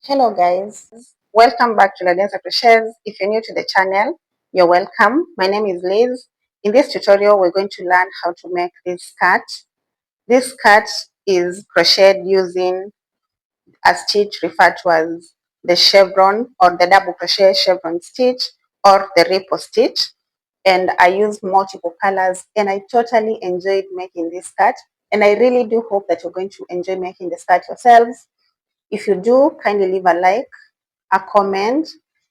Hello guys, welcome back to Ladenza Crochets. If you're new to the channel, you're welcome. My name is Liz. In this tutorial, we're going to learn how to make this skirt. This skirt is crocheted using a stitch referred to as the chevron or the double crochet chevron stitch or the ripple stitch. And I used multiple colors and I totally enjoyed making this skirt. And I really do hope that you're going to enjoy making the skirt yourselves. If you do, kindly leave a like, a comment,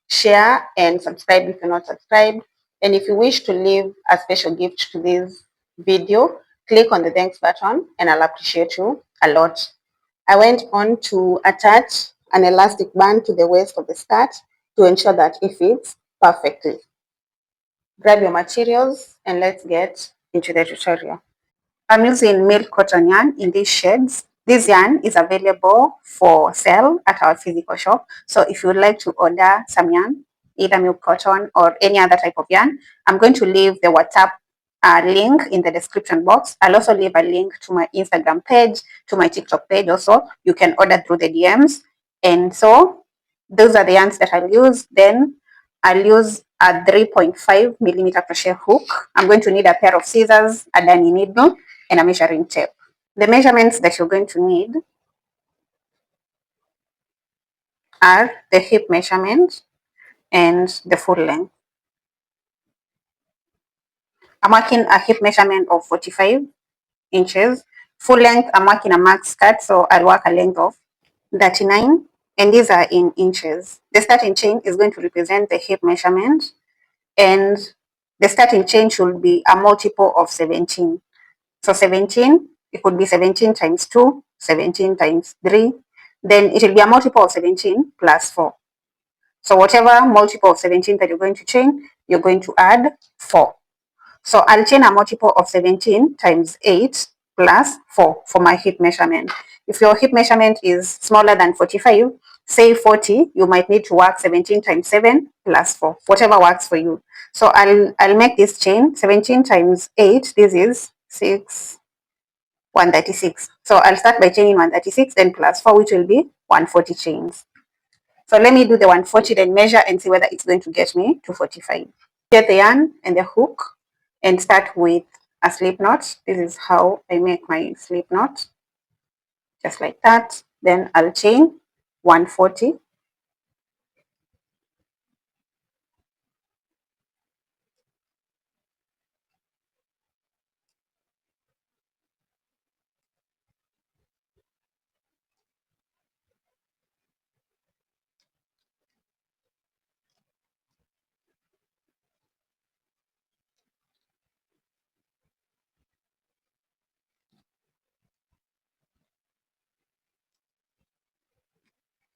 share, and subscribe if you're not subscribed. And if you wish to leave a special gift to this video, click on the thanks button and I'll appreciate you a lot. I went on to attach an elastic band to the waist of the skirt to ensure that it fits perfectly. Grab your materials and let's get into the tutorial. I'm using milk cotton yarn in these shades. This yarn is available for sale at our physical shop. So if you would like to order some yarn, either milk cotton or any other type of yarn, I'm going to leave the WhatsApp link in the description box. I'll also leave a link to my Instagram page, to my TikTok page also. You can order through the DMs. And so those are the yarns that I'll use. Then I'll use a 3.5 millimeter crochet hook. I'm going to need a pair of scissors, a darning needle, and a measuring tape. The measurements that you're going to need are the hip measurement and the full length. I'm marking a hip measurement of 45 inches. Full length, I'm marking a max skirt, so I'll work a length of 39, and these are in inches. The starting chain is going to represent the hip measurement, and the starting chain should be a multiple of 17. So 17, it could be 17 times 2, 17 times 3. Then it will be a multiple of 17 plus 4. So whatever multiple of 17 that you're going to chain, you're going to add 4. So I'll chain a multiple of 17 times 8 plus 4 for my hip measurement. If your hip measurement is smaller than 45, say 40, you might need to work 17 times 7 plus 4, whatever works for you. So I'll make this chain 17 times 8, this is 6, 136. So I'll start by chaining 136, then plus 4, which will be 140 chains. So let me do the 140, then measure and see whether it's going to get me to 45. Get the yarn and the hook and start with a slip knot. This is how I make my slip knot. Just like that. Then I'll chain 140.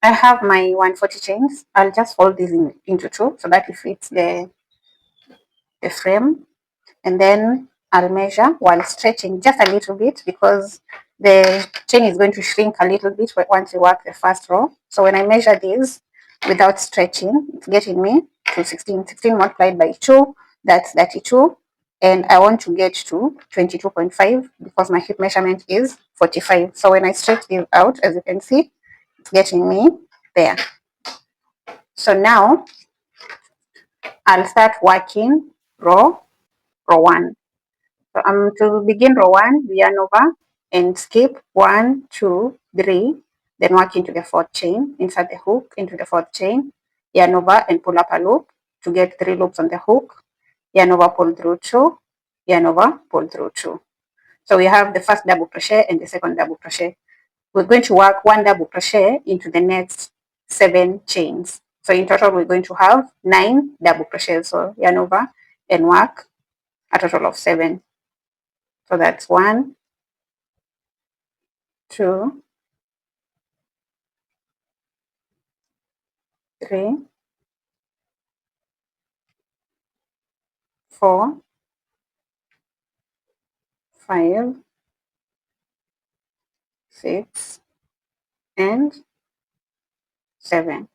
I have my 140 chains. I'll just fold these into two so that it fits the frame. And then I'll measure while stretching just a little bit because the chain is going to shrink a little bit once you work the first row. So when I measure this without stretching, it's getting me to 16. 16 multiplied by 2, that's 32. And I want to get to 22.5 because my hip measurement is 45. So when I stretch this out, as you can see, it's getting me there. So now I'll start working row 1. So to begin row 1, we yarn over and skip 1, 2, 3, then work into the 4th chain, insert the hook into the 4th chain, yarn over and pull up a loop to get 3 loops on the hook, yarn over, pull through 2, yarn over, pull through 2. So we have the first double crochet and the second double crochet. We're going to work 1 double crochet into the next 7 chains. So in total, we're going to have 9 double crochets. So yarn over and work a total of 7. So that's 1, 2, 3, 4, 5, 6, and 7.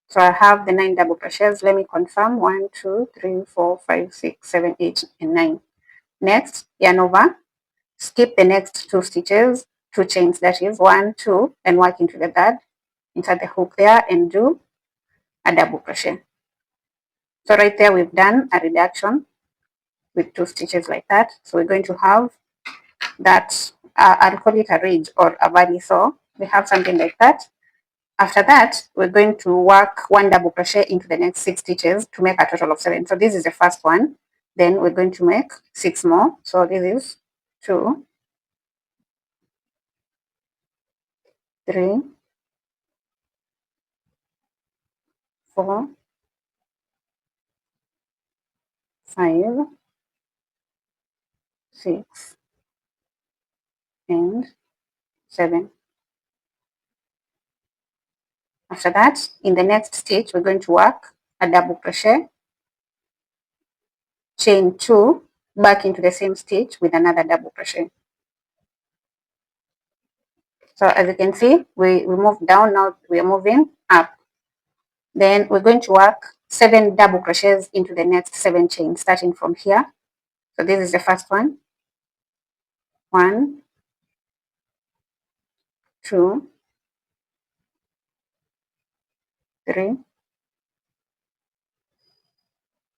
So I have the 9 double crochets. Let me confirm. 1, 2, 3, 4, 5, 6, 7, 8, and 9. Next, yarn over, skip the next 2 stitches, 2 chains, that is 1, 2, and work into the third. insert the hook there and do a double crochet. So right there we've done a reduction with 2 stitches like that. So we're going to have that, I'll call it a ridge or a valley. So we have something like that. After that, we're going to work 1 double crochet into the next 6 stitches to make a total of 7. So this is the first one. Then we're going to make 6 more. So this is 2, 3, 4, 5, 6, and 7. After that, in the next stitch, we're going to work a double crochet, chain 2, back into the same stitch with another double crochet. So as you can see, we moved down, now we are moving up. Then we're going to work 7 double crochets into the next 7 chains, starting from here. So this is the first one. 1, 2, 3,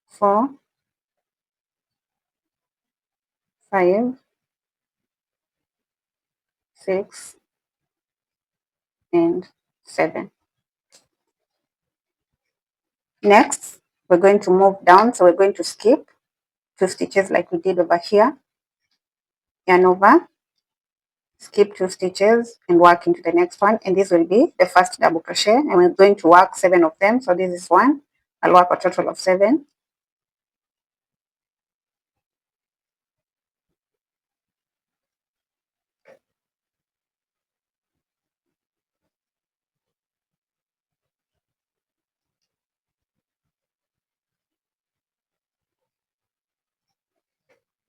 4, 5, 6, and 7. Next, we're going to move down. So we're going to skip 2 stitches like we did over here. Yarn over, skip 2 stitches and work into the next one. And this will be the first double crochet. And we're going to work 7 of them. So this is 1. I'll work a total of 7.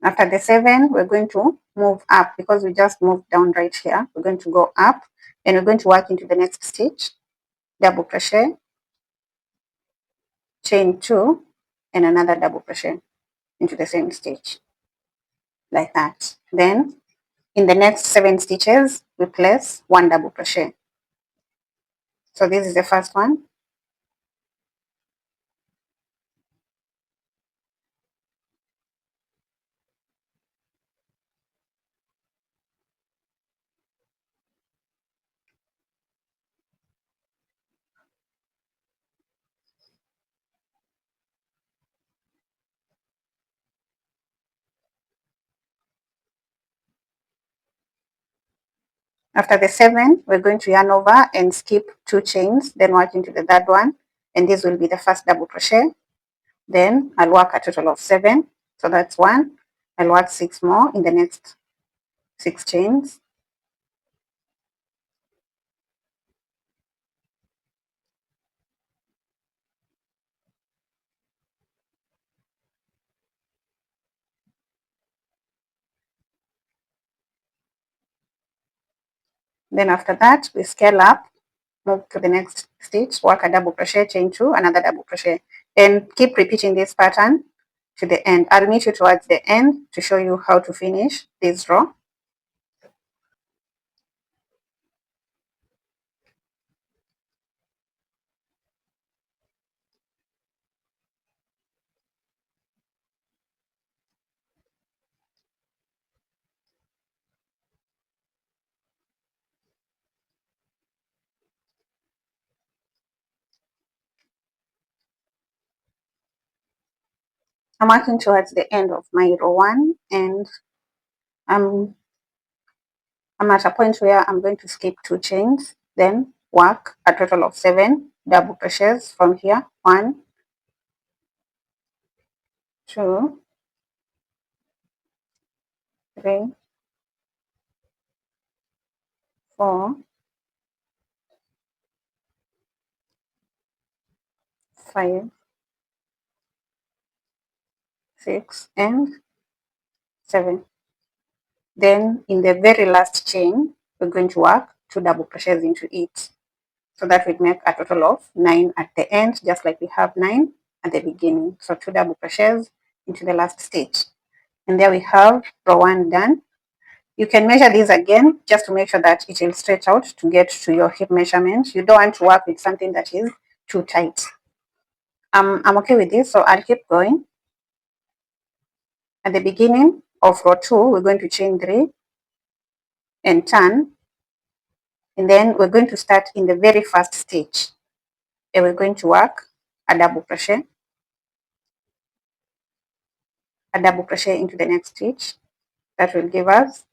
After the 7, we're going to move up because we just moved down right here. We're going to go up and we're going to work into the next stitch, double crochet, chain 2, and another double crochet into the same stitch, like that. Then in the next 7 stitches, we place 1 double crochet. So this is the first one. After the 7, we're going to yarn over and skip 2 chains, then work into the third one, and this will be the first double crochet. Then I'll work a total of 7, so that's 1. I'll work 6 more in the next 6 chains. Then after that, we scale up, move to the next stitch, work a double crochet, chain 2, another double crochet, and keep repeating this pattern to the end. I'll meet you towards the end to show you how to finish this row. I'm working towards the end of my row 1, and I'm at a point where I'm going to skip 2 chains, then work a total of 7 double crochets from here. 1, 2, 3, 4, 5, 6, and 7. Then in the very last chain, we're going to work 2 double crochets into it. So that would make a total of 9 at the end, just like we have 9 at the beginning. So 2 double crochets into the last stitch. And there we have row 1 done. You can measure these again just to make sure that it will stretch out to get to your hip measurement. You don't want to work with something that is too tight. I'm okay with this, so I'll keep going. At the beginning of row 2, we're going to chain 3 and turn, and then we're going to start in the very first stitch, and we're going to work a double crochet into the next stitch. That will give us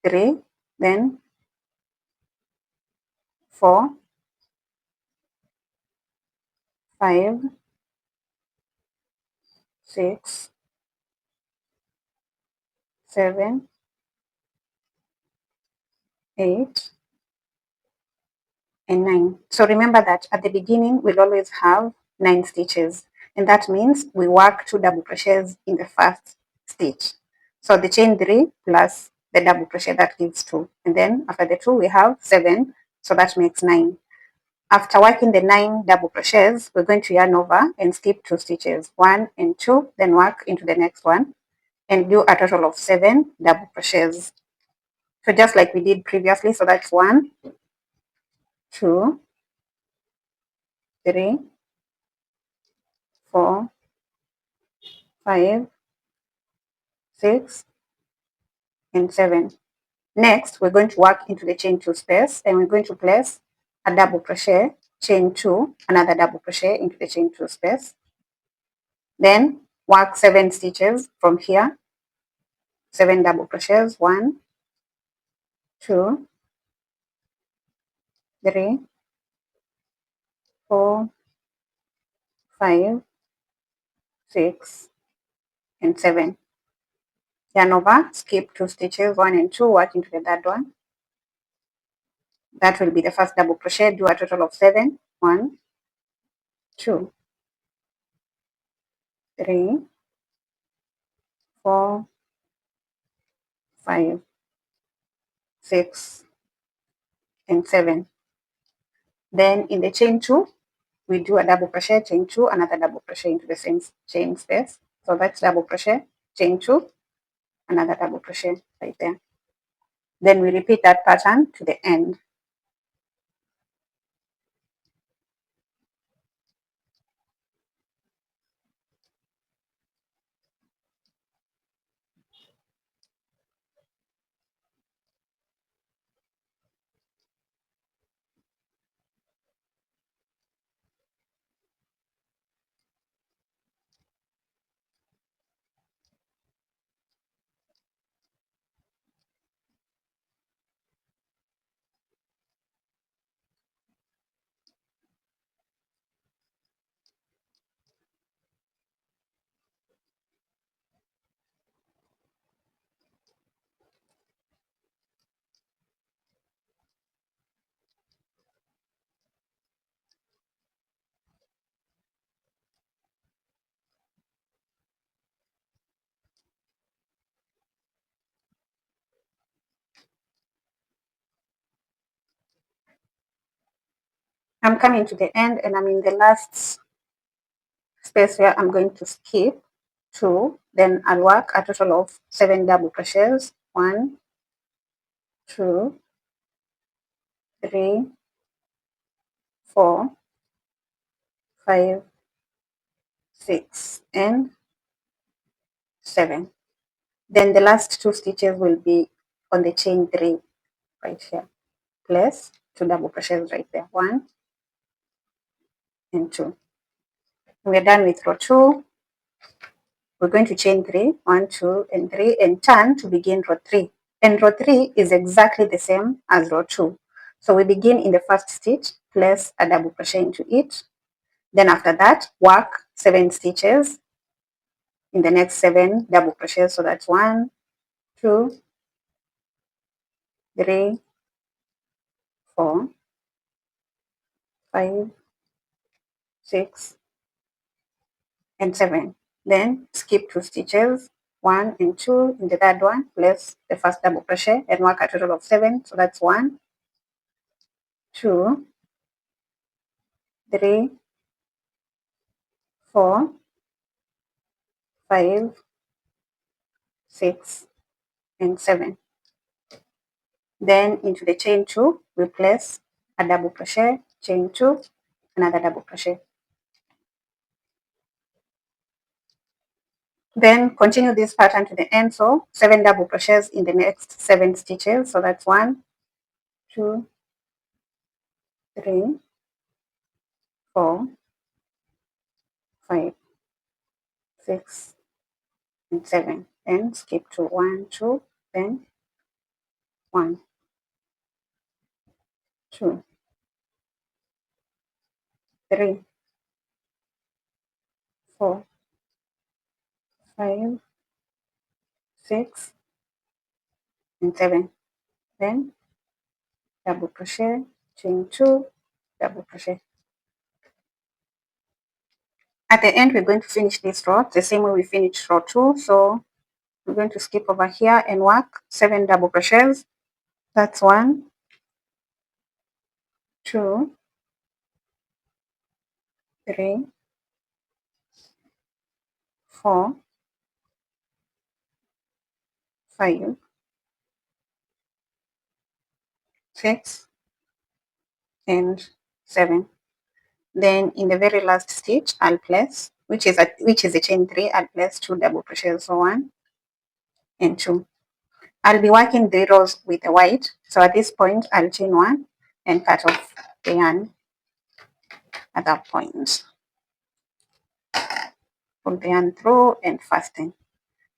3, then 4, 5, 6, 7, 8, and 9. So remember that at the beginning we'll always have 9 stitches, and that means we work 2 double crochets in the first stitch. So the chain 3 plus the double crochet, that gives 2, and then after the 2 we have 7, so that makes 9. After working the 9 double crochets, we're going to yarn over and skip 2 stitches, 1 and 2, then work into the next one and do a total of 7 double crochets. So just like we did previously, so that's 1, 2, 3, 4, 5, 6, and 7. Next, we're going to work into the chain 2 space, and we're going to place a double crochet, chain 2, another double crochet into the chain 2 space. Then work 7 stitches from here, 7 double crochets, 1, 2, 3, 4, 5, 6, and 7. Yarn over, skip 2 stitches, 1 and 2, work into the third one. That will be the first double crochet, do a total of 7, 1, 2, 3, 4, 5, 6, and 7. Then in the chain 2, we do a double crochet, chain 2, another double crochet into the same chain space. So that's double crochet, chain 2, another double crochet right there. Then we repeat that pattern to the end. I'm coming to the end, and I'm in the last space where I'm going to skip 2. Then I'll work a total of 7 double crochets, 1, 2, 3, 4, 5, 6, and 7. Then the last 2 stitches will be on the chain 3 right here. Place 2 double crochets right there, 1 and 2. We're done with row 2. We're going to chain 3, 1, 2, and 3, and turn to begin row 3. And row 3 is exactly the same as row 2. So we begin in the first stitch, place a double crochet into it. Then after that, work 7 stitches in the next 7 double crochets. So that's 1, 2, 3, 4, 5, 6, and 7. Then skip 2 stitches, 1 and 2 in the third one, place the first double crochet and work a total of 7. So that's 1, 2, 3, 4, 5, 6, and 7. Then into the chain 2, we place a double crochet, chain 2, another double crochet. Then continue this pattern to the end, so 7 double crochets in the next 7 stitches. So that's 1, 2, 3, 4, 5, 6, and 7. Then skip to 1, 2, then 1, 2, 3, 4, 5, 6, and 7. Then double crochet, chain 2, double crochet. At the end, we're going to finish this row the same way we finished row 2. So we're going to skip over here and work 7 double crochets. That's 1, 2, 3, 4, 5, 6, and 7. Then in the very last stitch, I'll place, which is a chain 3, I'll place 2 double crochets. So 1 and 2. I'll be working the rows with the white. So at this point, I'll chain 1 and cut off the yarn at that point. Pull the yarn through and fasten.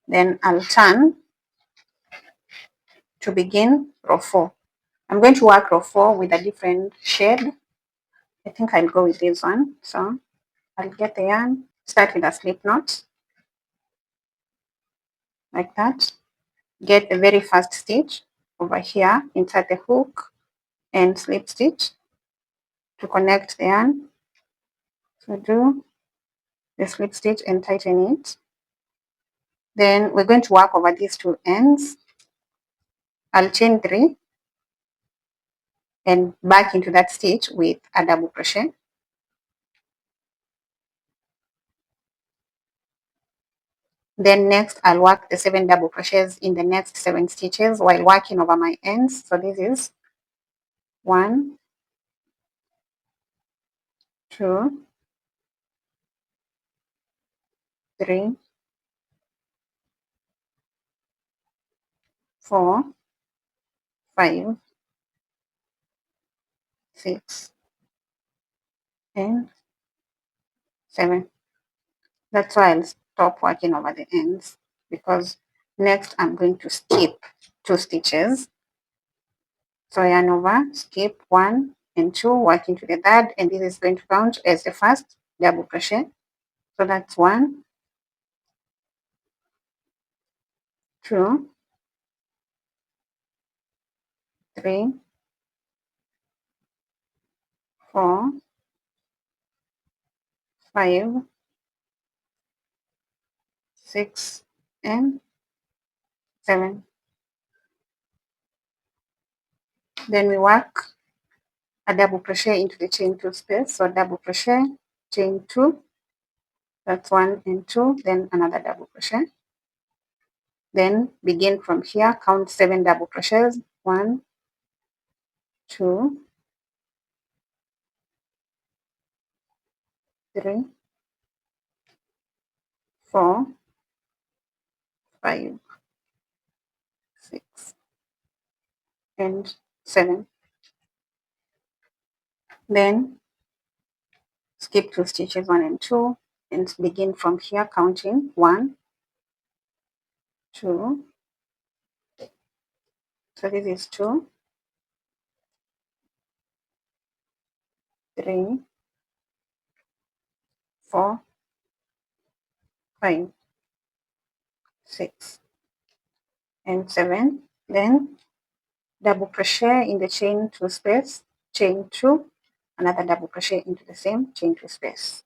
Then I'll turn to begin row 4. I'm going to work row 4 with a different shade. I think I'll go with this one. So I'll get the yarn, start with a slip knot, like that. Get the very first stitch over here, insert the hook and slip stitch to connect the yarn. So do the slip stitch and tighten it. Then we're going to work over these 2 ends. I'll chain 3 and back into that stitch with a double crochet. Then next I'll work the 7 double crochets in the next 7 stitches while working over my ends. So this is 1, 2, 3, 4, 5, 6, and 7. That's why I'll stop working over the ends, because next I'm going to skip 2 stitches. So yarn over, skip 1 and 2, work into the third, and this is going to count as the first double crochet. So that's 1, 2, 3, 4, 5, 6, and 7. Then we work a double crochet into the chain 2 space. So double crochet, chain 2, that's 1 and 2, then another double crochet. Then begin from here, count 7 double crochets. 1, 2, 3, 4, 5, 6, and 7. Then skip 2 stitches, 1 and 2, and begin from here, counting 1, 2, so this is 2, 3, 4, 5, 6, and 7. Then double crochet in the chain 2 space, chain 2, another double crochet into the same chain 2 space.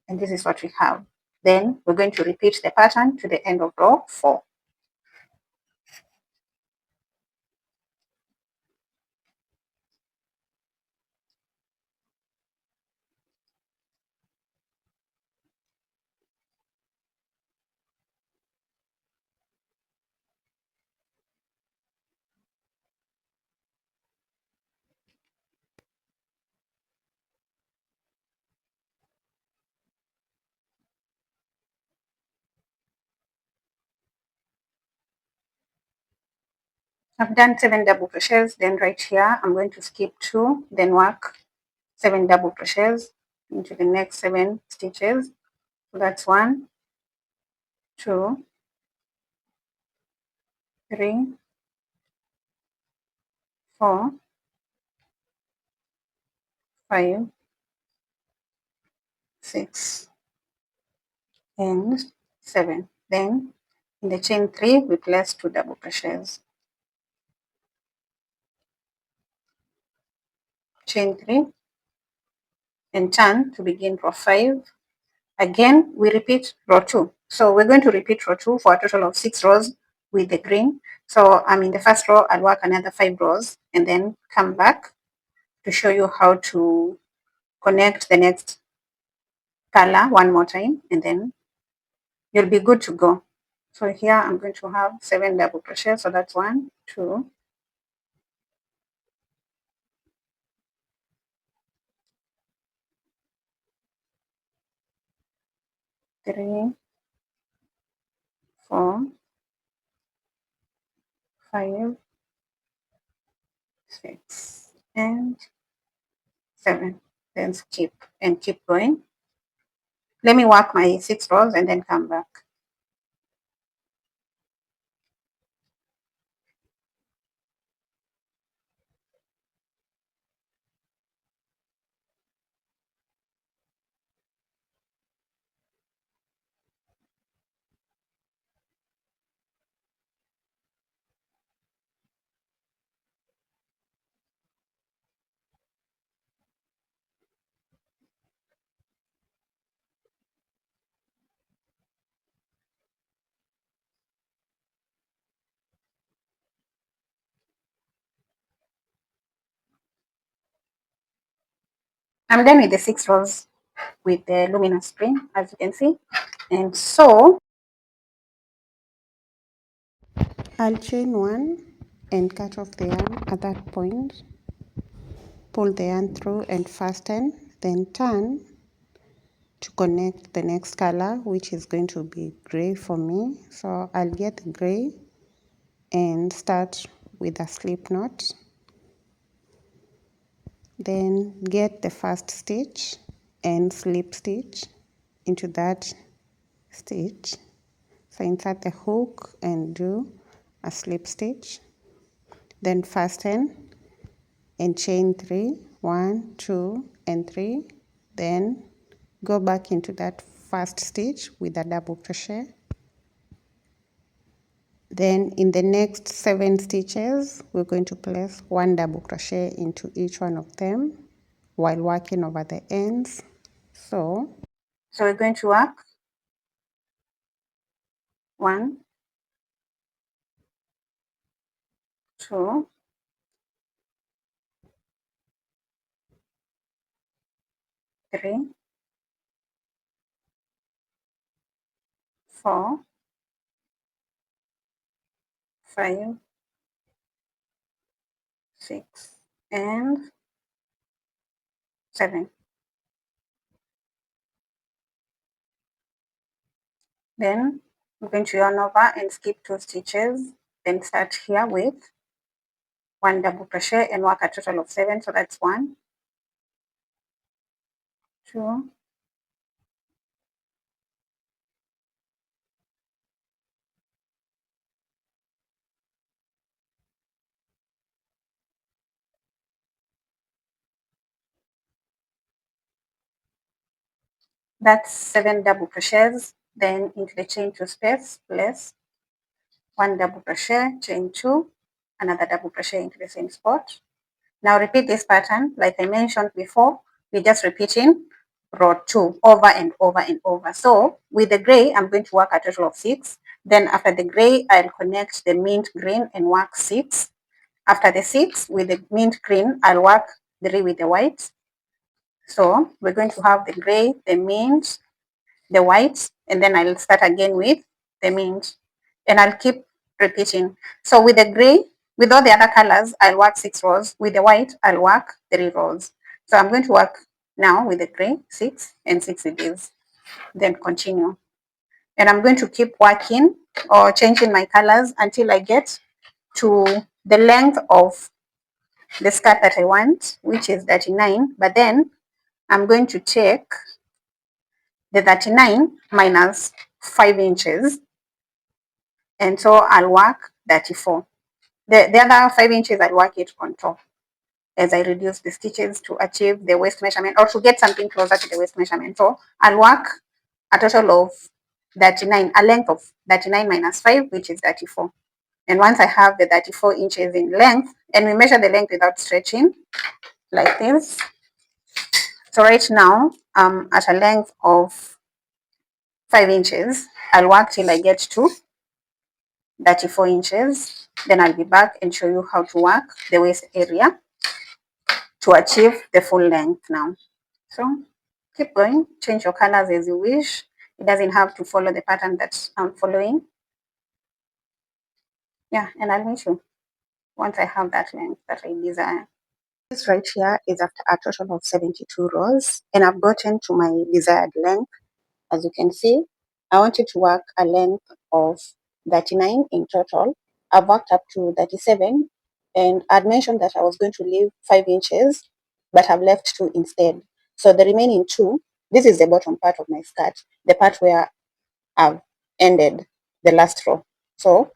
And this is what we have. Then we're going to repeat the pattern to the end of row 4. I've done 7 double crochets. Then right here I'm going to skip 2, then work 7 double crochets into the next 7 stitches. So that's 1, 2, 3, 4, 5, 6, and 7. Then in the chain 3 we place 2 double crochets. Chain 3 and turn to begin row 5. Again we repeat row 2. So we're going to repeat row 2 for a total of 6 rows with the green. So I'm in the first row, I'll work another 5 rows and then come back to show you how to connect the next color one more time, and then you'll be good to go. So here I'm going to have 7 double crochets. So that's 1, 2, 3, 4, 5, 6, and 7. Then skip and keep going. Let me work my 6 rows and then come back. I'm done with the 6 rows with the luminous green, as you can see. And so I'll chain 1 and cut off the yarn at that point. Pull the yarn through and fasten, then turn to connect the next color, which is going to be gray for me. So I'll get the gray and start with a slip knot. Then get the first stitch and slip stitch into that stitch. So insert the hook and do a slip stitch. Then fasten and chain 3, 1, 2, and 3. Then go back into that first stitch with a double crochet. Then in the next 7 stitches, we're going to place 1 double crochet into each one of them while working over the ends. So we're going to work 1, 2, 3, 4, 5, 6, and 7. Then I'm going to yarn over and skip 2 stitches. Then start here with 1 double crochet and work a total of 7. So that's 1, 2, 7 double crochets. Then into the chain 2 space, place 1 double crochet, chain 2, another double crochet into the same spot. Now repeat this pattern like I mentioned before. We're just repeating row 2 over and over and over. So with the gray, I'm going to work a total of 6. Then after the gray, I'll connect the mint green and work 6. After the 6 with the mint green, I'll work 3 with the white. So we're going to have the gray, the mint, the white, and then I'll start again with the mint, and I'll keep repeating. So with the gray, with all the other colors, I'll work 6 rows. With the white, I'll work 3 rows. So I'm going to work now with the gray 6 and 6 it is, then continue. And I'm going to keep working or changing my colors until I get to the length of the skirt that I want, which is 39, but then I'm going to take the 39 minus 5 inches, and so I'll work 34. The other 5 inches I'll work it on top as I reduce the stitches to achieve the waist measurement, or to get something closer to the waist measurement. So I'll work a total of 39, a length of 39 minus 5, which is 34. And once I have the 34 inches in length, and we measure the length without stretching, like this. So right now, at a length of 5 inches, I'll work till I get to 34 inches. Then I'll be back and show you how to work the waist area to achieve the full length now. So keep going, change your colors as you wish. It doesn't have to follow the pattern that I'm following. Yeah, and I'll meet you once I have that length that I desire. This right here is after a total of 72 rows, and I've gotten to my desired length. As you can see, I wanted to work a length of 39 in total. I've worked up to 37, and I'd mentioned that I was going to leave 5 inches, but I've left 2 instead. So the remaining 2, this is the bottom part of my skirt, the part where I've ended the last row. So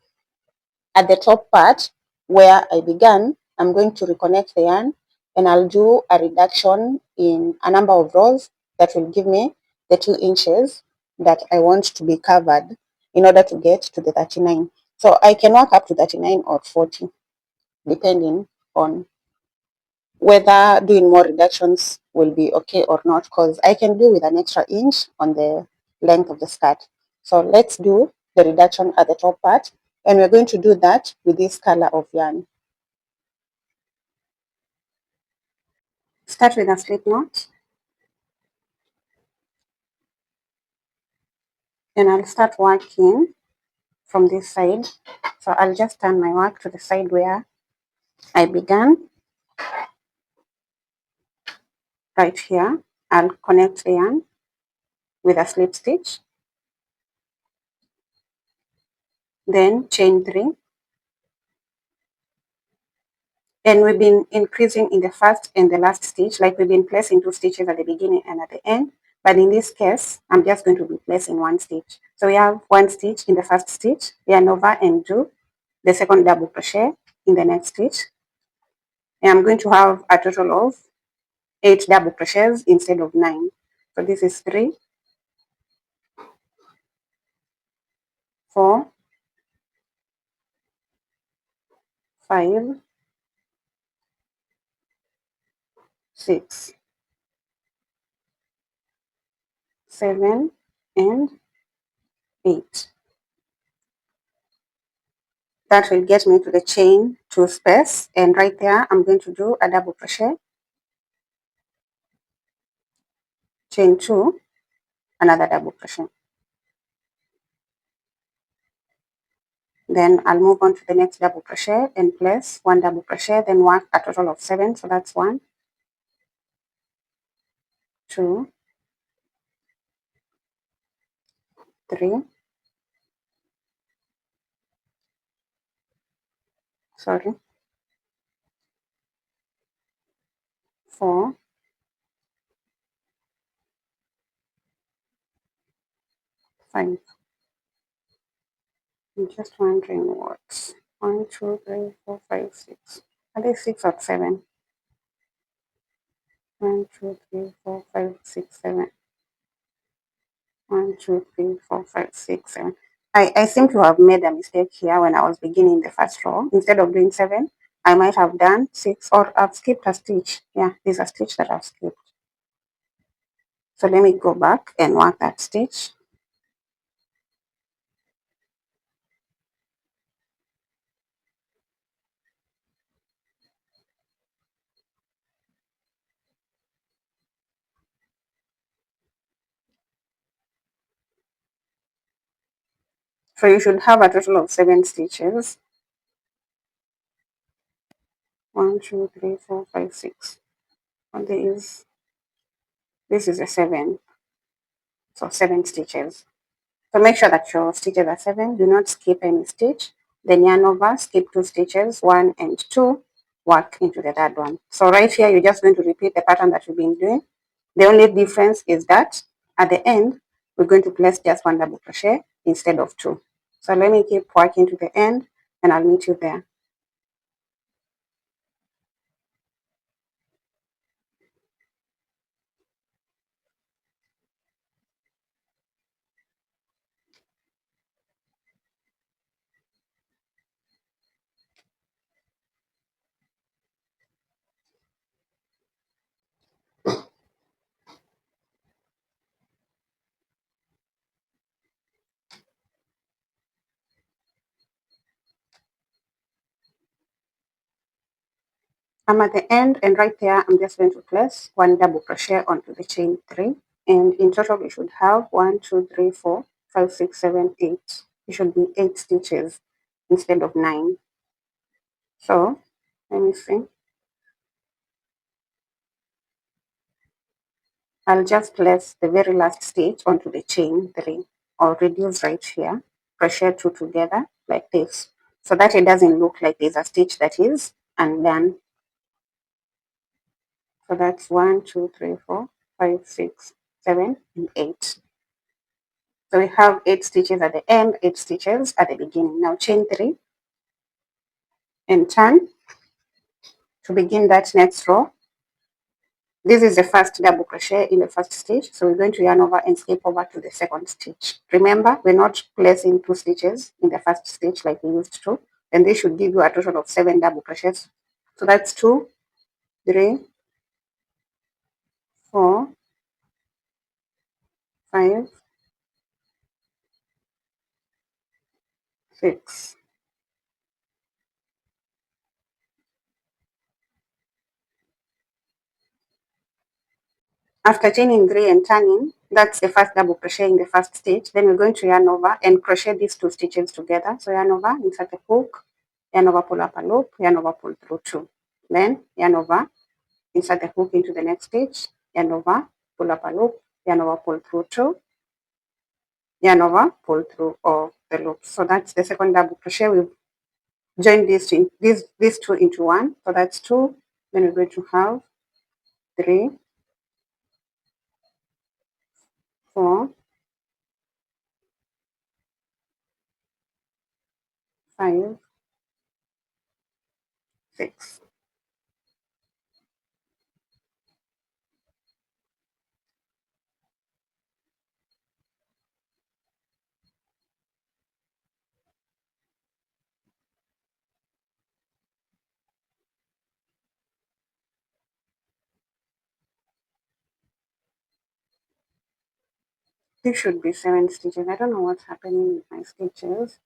at the top part where I began, I'm going to reconnect the yarn, and I'll do a reduction in a number of rows that will give me the 2 inches that I want to be covered in order to get to the 39. So I can work up to 39 or 40 depending on whether doing more reductions will be okay or not, because I can do with an extra inch on the length of the skirt. So let's do the reduction at the top part, and we're going to do that with this color of yarn. Start with a slip knot, and I'll start working from this side. So I'll just turn my work to the side where I began. Right here, I'll connect the yarn with a slip stitch, then chain 3. And we've been increasing in the first and the last stitch, like we've been placing 2 stitches at the beginning and at the end. But in this case, I'm just going to be placing 1 stitch. So we have 1 stitch in the first stitch, yarn over and do the second double crochet in the next stitch. And I'm going to have a total of 8 double crochets instead of 9. So this is 3, 4, 5, 6, 7, and 8. That will get me to the chain 2 space, and right there I'm going to do a double crochet, chain 2, another double crochet. Then I'll move on to the next double crochet and place 1 double crochet, then work a total of 7. So that's 1, 2, 3, 4, 5. I'm just wondering what. 1, 2, 3, 4, 5, 6. Are they 6 or 7? 1, 2, 3, 4, 5, 6, 7. 1, 2, 3, 4, 5, 6, 7. I seem to have made a mistake here when I was beginning the first row. Instead of doing 7, I might have done 6, or I've skipped a stitch. Yeah, there's a stitch that I've skipped. So let me go back and work that stitch. So you should have a total of 7 stitches. 1, 2, 3, 4, 5, 6. And this is a 7. So 7 stitches. So make sure that your stitches are 7. Do not skip any stitch. then yarn over, skip 2 stitches, 1 and 2, work into the third one. So right here, you're just going to repeat the pattern that you've been doing. The only difference is that at the end, we're going to place just 1 double crochet instead of 2. So let me keep working to the end and I'll meet you there. I'm at the end, and right there, I'm just going to place 1 double crochet onto the chain 3. And in total, we should have 1, 2, 3, 4, 5, 6, 7, 8. It should be 8 stitches instead of 9. So let me see. I'll just place the very last stitch onto the chain 3, or reduce right here, crochet 2 together like this, so that it doesn't look like there's a stitch that is undone. So that's 1, 2, 3, 4, 5, 6, 7, and 8. So we have 8 stitches at the end, 8 stitches at the beginning. Now chain 3 and turn to begin that next row. This is the first double crochet in the first stitch, so we're going to yarn over and skip over to the second stitch. Remember, we're not placing 2 stitches in the first stitch like we used to, and this should give you a total of 7 double crochets. So that's 2, 3, 4, 5, 6. After chaining 3 and turning, that's the first double crochet in the first stitch. Then we're going to yarn over and crochet these 2 stitches together. So yarn over, insert the hook, yarn over, pull up a loop, yarn over, pull through 2. Then yarn over, insert the hook into the next stitch, yarn over, pull up a loop, yarn over, pull through 2, yarn over, pull through all the loops. So that's the second double crochet. We've joined these 2 into 1. So that's 2. Then we're going to have 3, 4, 5, 6. This should be 7 stitches. I don't know what's happening with my stitches.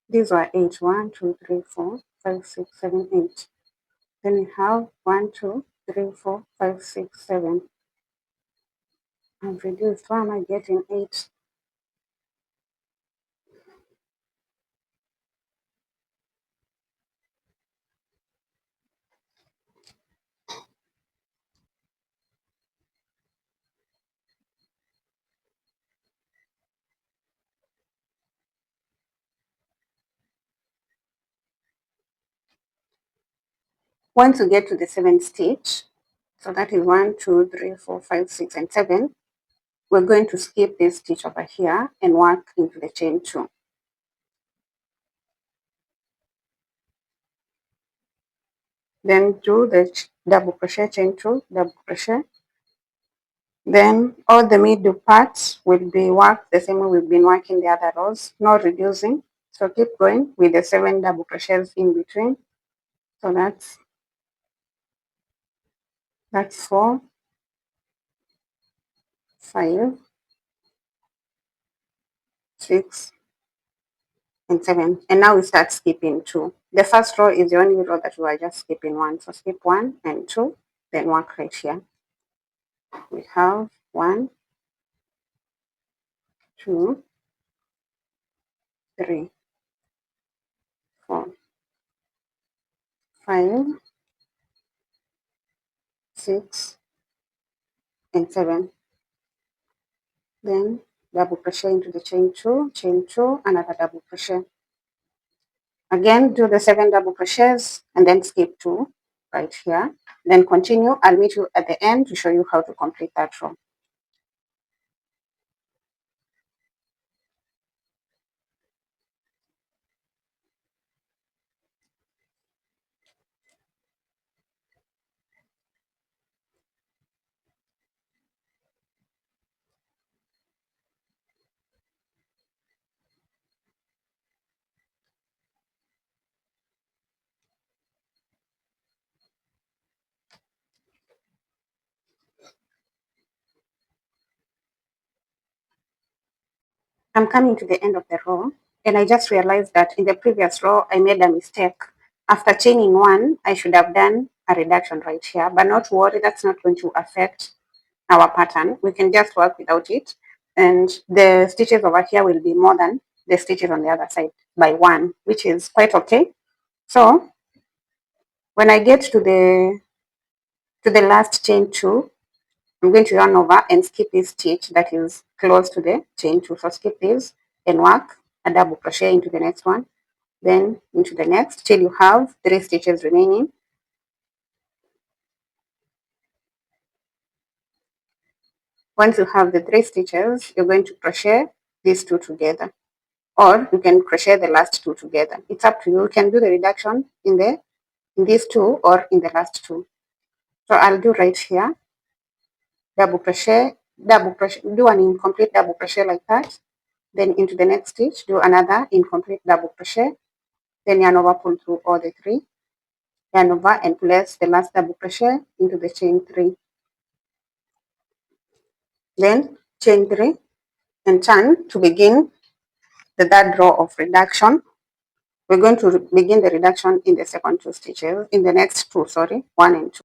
These were 8. 1, 2, 3, 4, 5, 6, 7, 8. Then we have 1, 2, 3, 4, 5, 6, 7. I've reduced. Why am I getting 8? Once you get to the 7th stitch, so that is 1, 2, 3, 4, 5, 6, and 7, we're going to skip this stitch over here and work into the chain 2. Then do the double crochet, chain 2, double crochet. Then all the middle parts will be worked the same way we've been working the other rows, no reducing. So keep going with the 7 double crochets in between. So that's 4, 5, 6, and 7. And now we start skipping 2. The first row is the only row that we are just skipping 1. So skip 1 and 2, then work right here. We have 1, 2, 3, 4, 5, 6, and 7. Then double crochet into the chain 2, another double crochet. Again, do the 7 double crochets and then skip 2 right here. Then continue. I'll meet you at the end to show you how to complete that row. I'm coming to the end of the row, and I just realized that in the previous row I made a mistake. After chaining 1, I should have done a reduction right here, but not to worry, that's not going to affect our pattern. We can just work without it, and the stitches over here will be more than the stitches on the other side by 1, which is quite okay. So when I get to the last chain 2, I'm going to yarn over and skip this stitch that is close to the chain 2. So skip this and work a double crochet into the next one, then into the next till you have 3 stitches remaining. Once you have the 3 stitches, you're going to crochet these 2 together, or you can crochet the last 2 together. It's up to you. You can do the reduction in these 2 or in the last 2. So I'll do right here, double crochet, do an incomplete double crochet like that. Then into the next stitch, do another incomplete double crochet. Then yarn over, pull through all the 3, yarn over and place the last double crochet into the chain 3. Then chain 3 and turn to begin the third row of reduction. We're going to begin the reduction in the second 2 stitches, in the next 2, sorry, 1 and 2.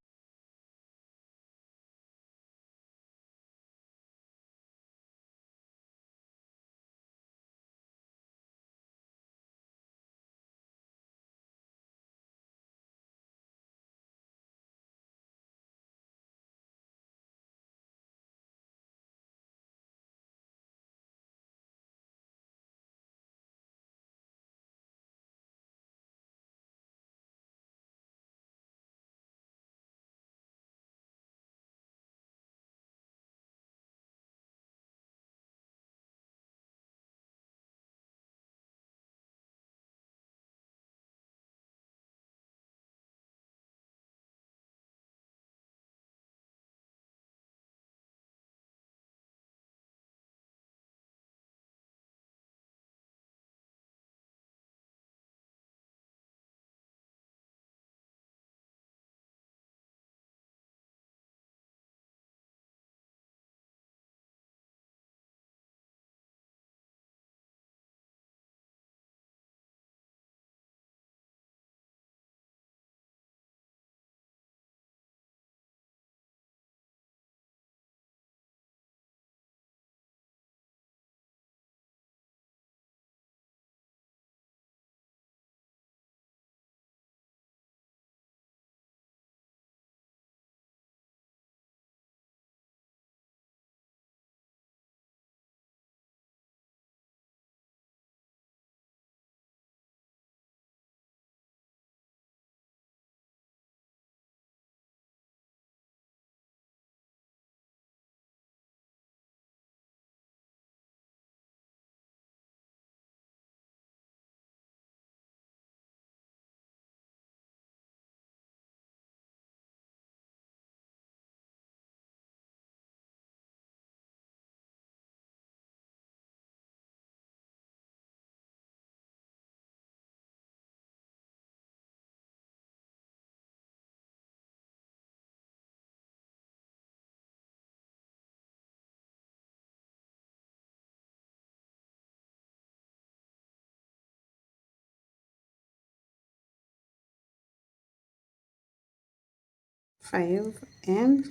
Five and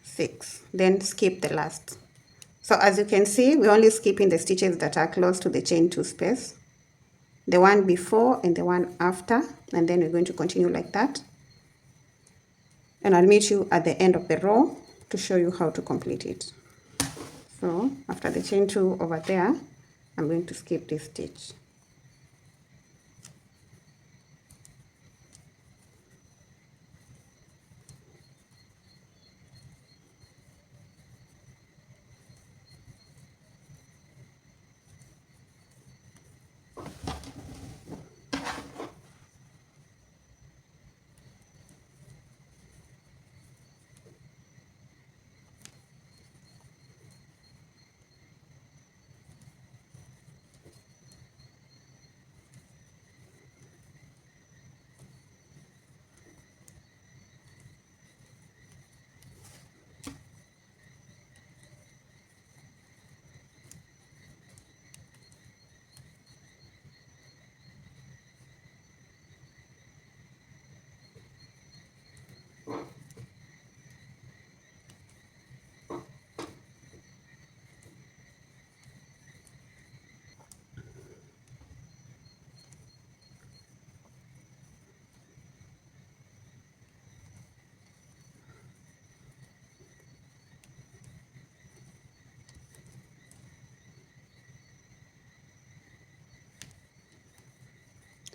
6, then skip the last. So as you can see, we're only skipping the stitches that are close to the chain 2 space, the one before and the one after, and then we're going to continue like that. And I'll meet you at the end of the row to show you how to complete it. So after the chain 2 over there, I'm going to skip this stitch.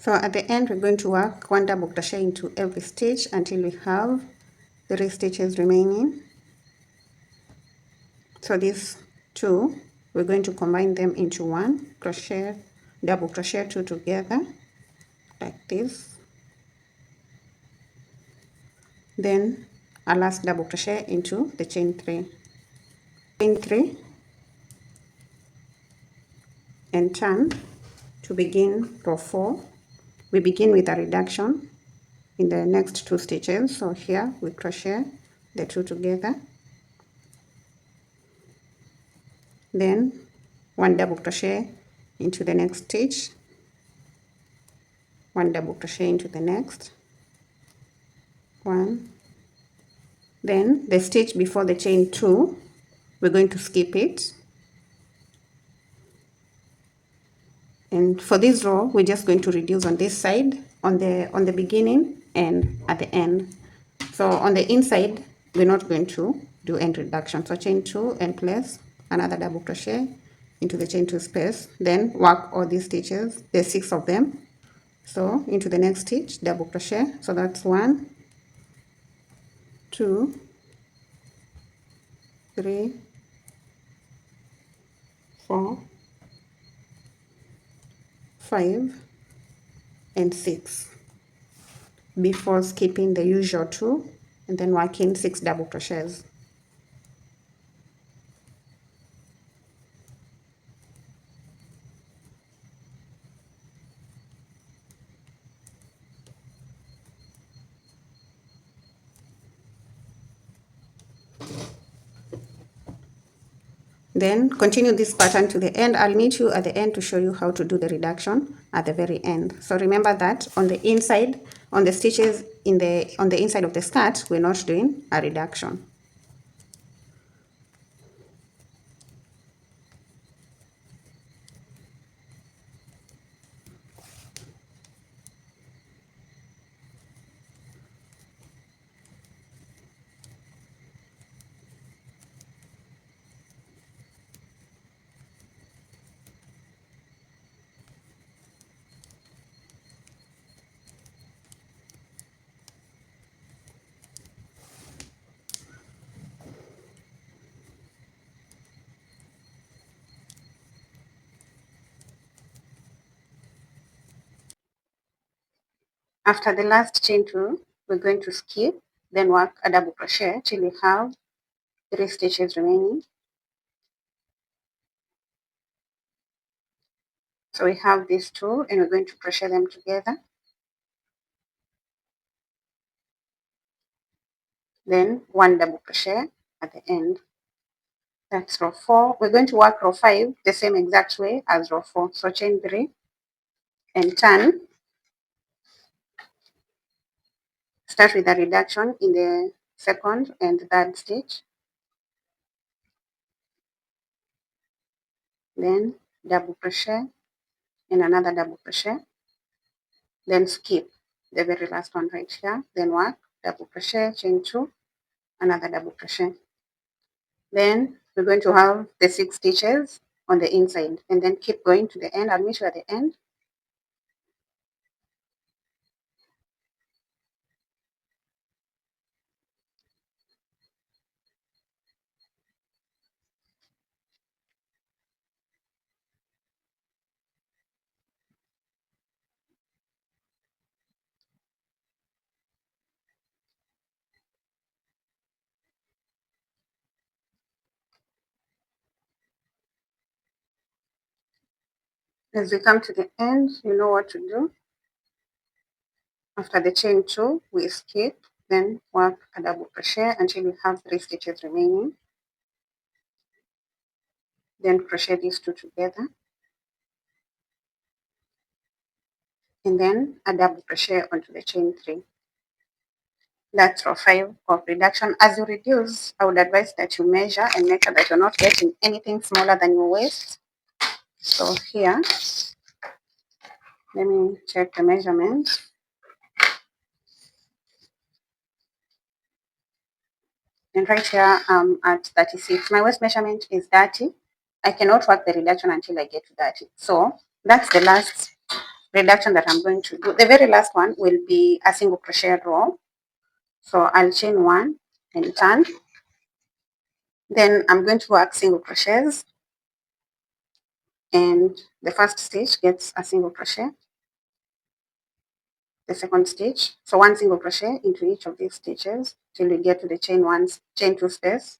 So at the end, we're going to work 1 double crochet into every stitch until we have 3 stitches remaining. So these 2, we're going to combine them into 1 crochet, double crochet 2 together like this. Then a last double crochet into the chain 3. Chain 3 and turn to begin row 4. We begin with a reduction in the next 2 stitches. So here we crochet the 2 together, then 1 double crochet into the next stitch, 1 double crochet into the next 1, then the stitch before the chain 2, we're going to skip it, and for this row we're just going to reduce on this side, on the beginning and at the end. So on the inside we're not going to do end reduction. So chain 2 and place another double crochet into the chain 2 space, then work all these stitches, there's 6 of them. So into the next stitch, double crochet. So that's 1, 2, 3, 4, 5, and 6 before skipping the usual 2 and then working 6 double crochets. Then continue this pattern to the end. I'll meet you at the end to show you how to do the reduction at the very end. So remember that on the inside, on the stitches on the inside of the skirt, we're not doing a reduction. After the last chain 2, we're going to skip, then work a double crochet till we have 3 stitches remaining. So we have these 2 and we're going to crochet them together. Then 1 double crochet at the end. That's row 4. We're going to work row 5 the same exact way as row 4. So chain 3 and turn. Start with a reduction in the second and third stitch. Then double crochet and another double crochet. Then skip the very last one right here. Then work double crochet, chain 2, another double crochet. Then we're going to have the 6 stitches on the inside and then keep going to the end. I'll meet you at the end. As we come to the end, you know what to do. After the chain 2, we skip, then work a double crochet until we have 3 stitches remaining. Then crochet these 2 together. And then a double crochet onto the chain 3. That's row 5 of reduction. As you reduce, I would advise that you measure and make sure that you're not getting anything smaller than your waist. So here, let me check the measurement. And right here, I'm at 36. My waist measurement is 30. I cannot work the reduction until I get to 30. So that's the last reduction that I'm going to do. The very last one will be a single crochet row. So I'll chain 1 and turn. Then I'm going to work single crochets, and the first stitch gets a single crochet, the second stitch, so 1 single crochet into each of these stitches till we get to the chain 2 space.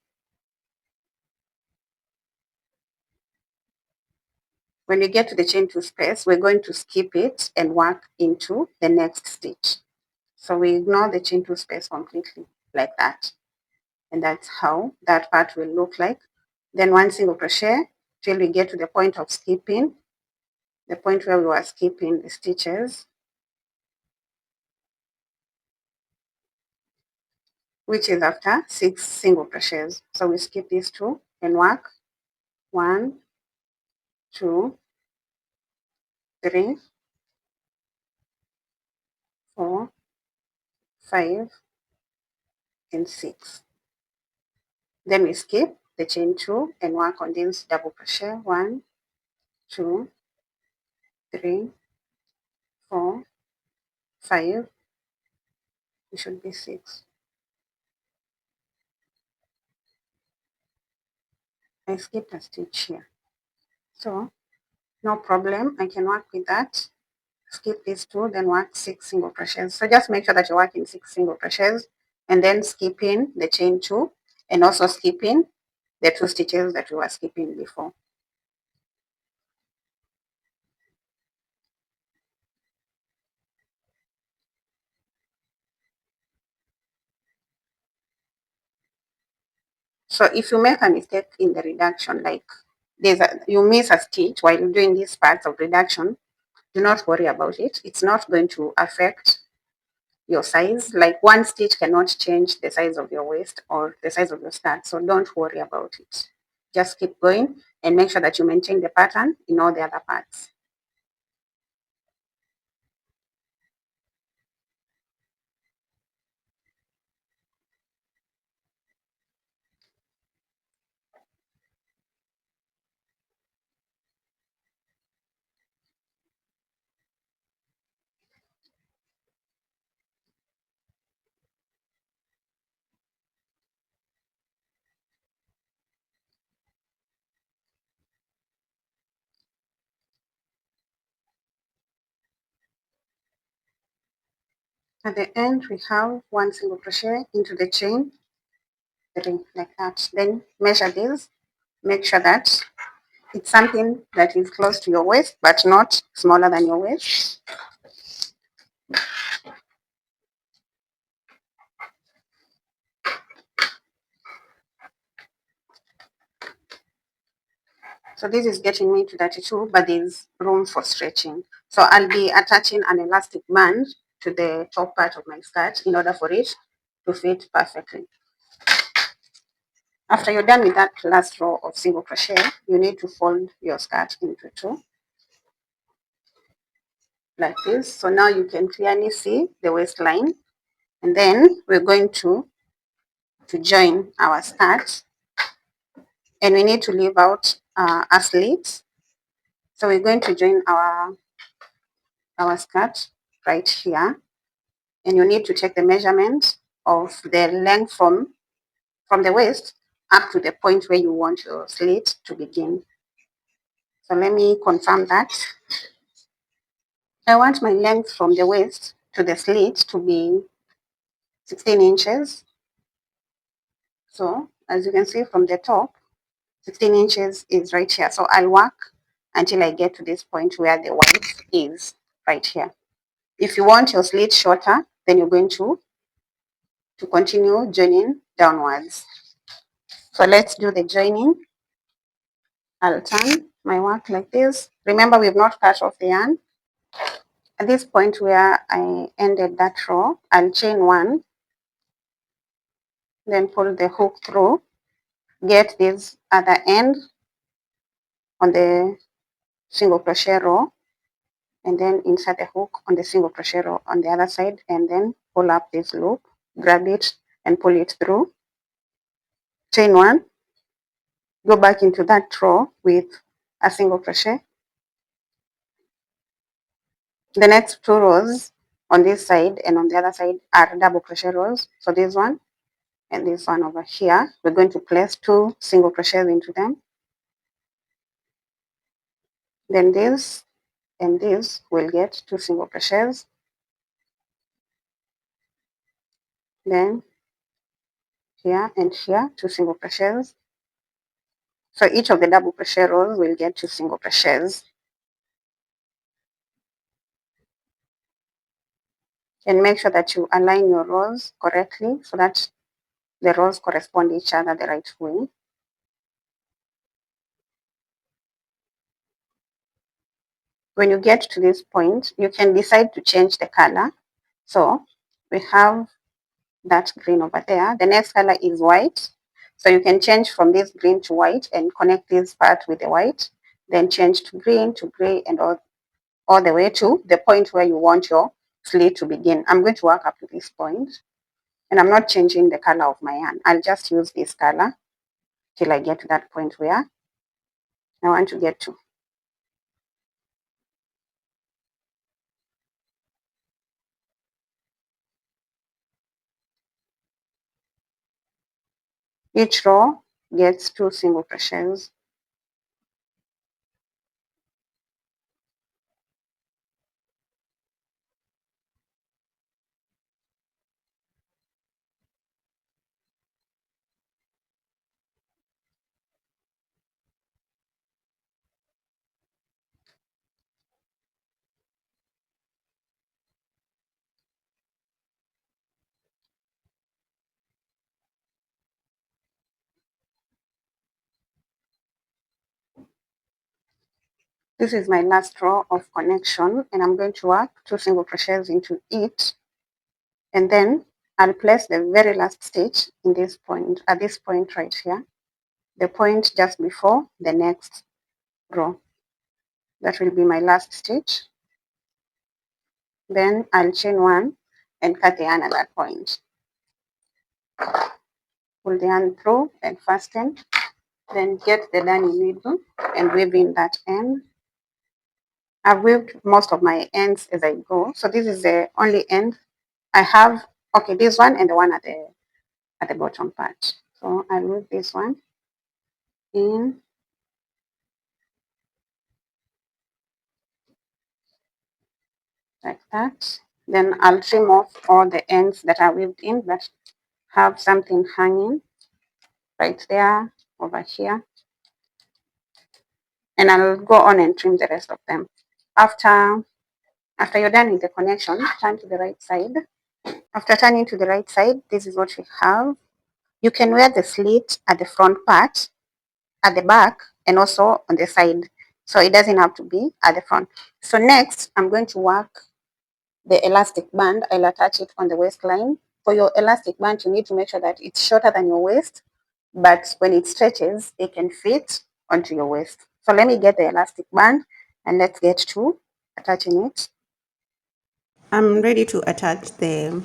When we get to the chain 2 space, we're going to skip it and work into the next stitch. So we ignore the chain 2 space completely, like that. And that's how that part will look like. Then 1 single crochet till we get to the point of skipping, the point where we were skipping the stitches, which is after 6 single crochets. So we skip these 2 and work 1, 2, 3, 4, 5, and 6. Then we skip the chain 2 and work on this double crochet 1, 2, 3, 4, 5. It should be 6. I skipped a stitch here, so no problem. I can work with that. Skip these 2, then work 6 single crochets. So just make sure that you're working 6 single crochets and then skipping the chain 2 and also skipping the 2 stitches that we were skipping before. So if you make a mistake in the reduction, like you miss a stitch while doing these parts of reduction, do not worry about it. It's not going to affect your size. Like 1 stitch cannot change the size of your waist or the size of your skirt, so don't worry about it. Just keep going and make sure that you maintain the pattern in all the other parts. At the end, we have 1 single crochet into the chain 3, like that. Then measure this. Make sure that it's something that is close to your waist, but not smaller than your waist. So this is getting me to 32, but there's room for stretching. So I'll be attaching an elastic band to the top part of my skirt in order for it to fit perfectly. After you're done with that last row of single crochet, you need to fold your skirt into 2, like this. So now you can clearly see the waistline. And then we're going to join our skirt, and we need to leave out a slit. So we're going to join our skirt right here, and you need to take the measurement of the length from the waist up to the point where you want your slit to begin. So let me confirm that. I want my length from the waist to the slit to be 16 inches. So as you can see from the top, 16 inches is right here. So I'll work until I get to this point where the width is right here. If you want your slit shorter, then you're going to continue joining downwards. So let's do the joining. I'll turn my work like this. Remember, we've not cut off the yarn. At this point where I ended that row, I'll chain 1, then pull the hook through, get this other end on the single crochet row, and then insert the hook on the single crochet row on the other side, and then pull up this loop, grab it and pull it through, chain 1, go back into that row with a single crochet, The next 2 rows on this side and on the other side are double crochet rows. So this one and this one over here, we're going to place 2 single crochets into them. Then this and this will get 2 single crochets. Then here and here 2 single crochets. So each of the double crochet rows will get 2 single crochets. And make sure that you align your rows correctly so that the rows correspond each other the right way. When you get to this point, you can decide to change the color. So we have that green over there. The next color is white. So you can change from this green to white and connect this part with the white. Then change to green, to gray, and all the way to the point where you want your slit to begin. I'm going to work up to this point, and I'm not changing the color of my yarn. I'll just use this color till I get to that point where I want to get to. Each row gets 2 single crochets. This is my last row of connection, and I'm going to work 2 single crochets into it, and then I'll place the very last stitch in this point, at this point right here, the point just before the next row. That will be my last stitch. Then I'll chain 1 and cut the yarn at that point. Pull the yarn through and fasten, then get the darning needle and weave in that end. I've weaved most of my ends as I go, so this is the only end I have. Okay, this one and the one at the bottom part. So I'll weave this one in like that. Then I'll trim off all the ends that are weaved in that have something hanging right there, over here, and I'll go on and trim the rest of them. After you're done with the connection, turn to the right side. After turning to the right side, this is what we have. You can wear the slit at the front part, at the back, and also on the side. So it doesn't have to be at the front. So next, I'm going to work the elastic band. I'll attach it on the waistline. For your elastic band, you need to make sure that it's shorter than your waist, but when it stretches, it can fit onto your waist. So let me get the elastic band and let's get to attaching it. I'm ready to attach the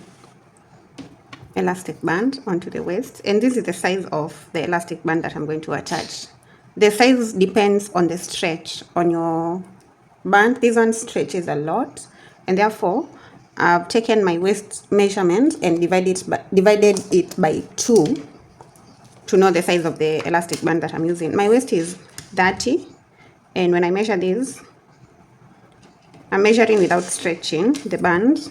elastic band onto the waist, and this is the size of the elastic band that I'm going to attach. The size depends on the stretch on your band. This one stretches a lot, and therefore I've taken my waist measurement and divided it by 2 to know the size of the elastic band that I'm using. My waist is 30, and when I measure this, I'm measuring without stretching the band.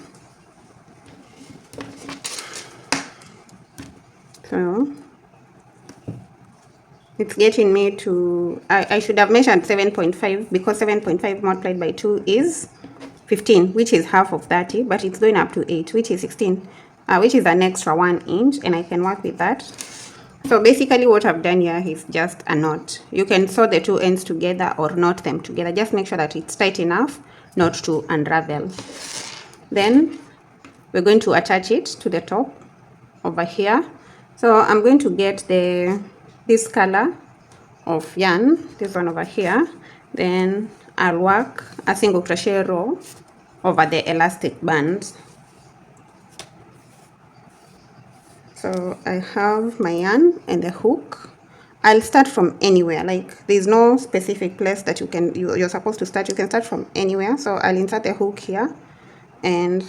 So it's getting me to, I should have measured 7.5, because 7.5 multiplied by 2 is 15, which is half of 30, but it's going up to 8, which is 16, which is an extra 1 inch, and I can work with that. So basically what I've done here is just a knot. You can sew the 2 ends together or knot them together. Just make sure that it's tight enough not to unravel. Then we're going to attach it to the top over here. So I'm going to get this color of yarn, this one over here. Then I'll work a single crochet row over the elastic band. So I have my yarn and the hook. I'll start from anywhere. Like there's no specific place that you're supposed to start. You can start from anywhere. So I'll insert a hook here and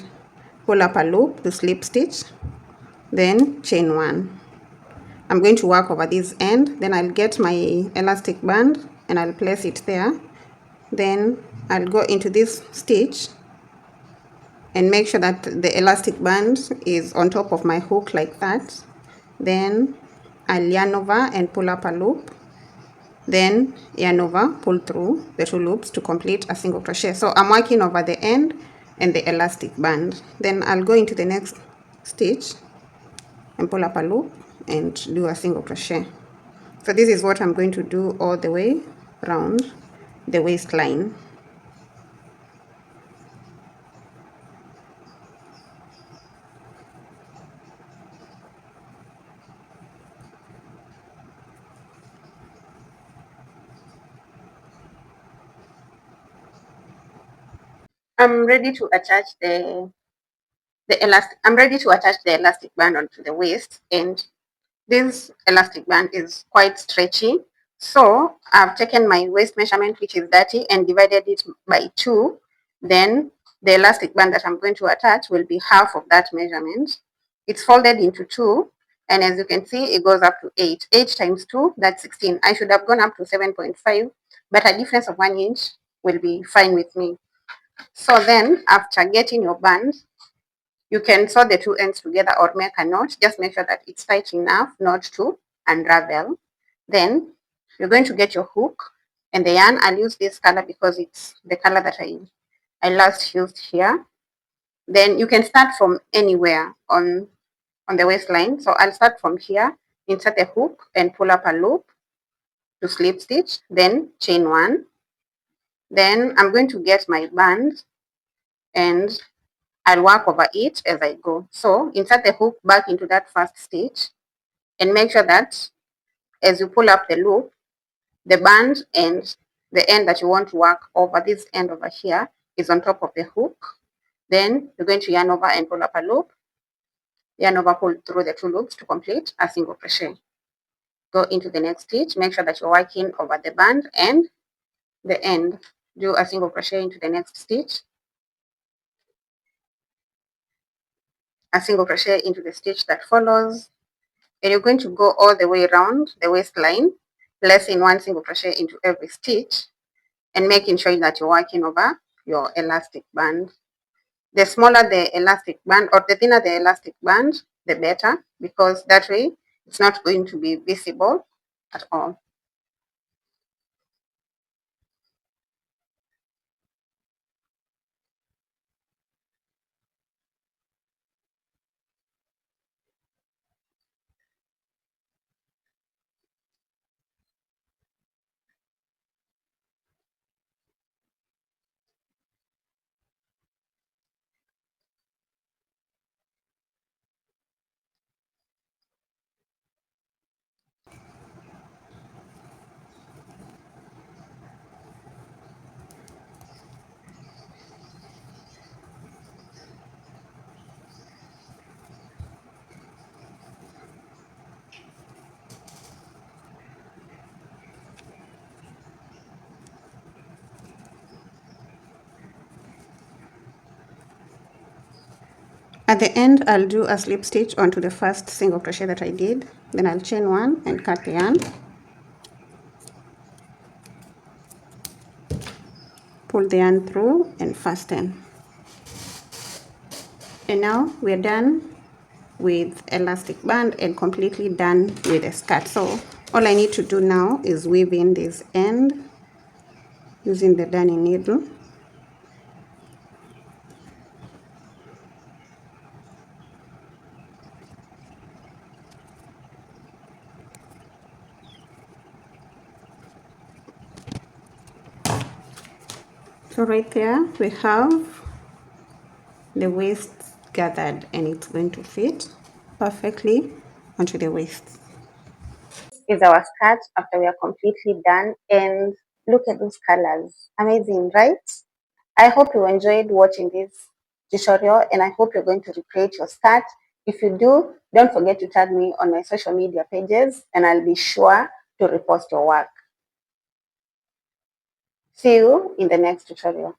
pull up a loop to slip stitch, then chain 1. I'm going to work over this end, then I'll get my elastic band and I'll place it there. Then I'll go into this stitch and make sure that the elastic band is on top of my hook like that. Then I'll yarn over and pull up a loop, then yarn over, pull through the 2 loops to complete a single crochet. So I'm working over the end and the elastic band. Then I'll go into the next stitch and pull up a loop and do a single crochet. So this is what I'm going to do all the way around the waistline. I'm ready to attach the elastic. I'm ready to attach the elastic band onto the waist, and this elastic band is quite stretchy. So I've taken my waist measurement, which is 30, and divided it by 2. Then the elastic band that I'm going to attach will be half of that measurement. It's folded into 2, and as you can see, it goes up to 8. 8 times 2, that's 16. I should have gone up to 7.5, but a difference of 1 inch will be fine with me. So then, after getting your band, you can sew the 2 ends together or make a knot. Just make sure that it's tight enough not to unravel. Then you're going to get your hook and the yarn. I'll use this color because it's the color that I last used here. Then you can start from anywhere on the waistline. So I'll start from here, insert a hook and pull up a loop to slip stitch, then chain 1. Then I'm going to get my band and I'll work over it as I go. So insert the hook back into that first stitch and make sure that as you pull up the loop, the band and the end that you want to work over, this end over here, is on top of the hook. Then you're going to yarn over and pull up a loop, yarn over, pull through the 2 loops to complete a single crochet. Go into the next stitch, make sure that you're working over the band and the end. Do a single crochet into the next stitch, a single crochet into the stitch that follows, and you're going to go all the way around the waistline, placing 1 single crochet into every stitch and making sure that you're working over your elastic band. The smaller the elastic band or the thinner the elastic band, the better, because that way it's not going to be visible at all. At the end, I'll do a slip stitch onto the first single crochet that I did. Then I'll chain 1 and cut the yarn. Pull the yarn through and fasten. And now we're done with elastic band and completely done with the skirt. So all I need to do now is weave in this end using the darning needle. So right there we have the waist gathered and it's going to fit perfectly onto the waist. Is our skirt after we are completely done, and look at those colors. Amazing, right? I hope you enjoyed watching this tutorial and I hope you're going to recreate your skirt. If you do, don't forget to tag me on my social media pages and I'll be sure to repost your work. See you in the next tutorial.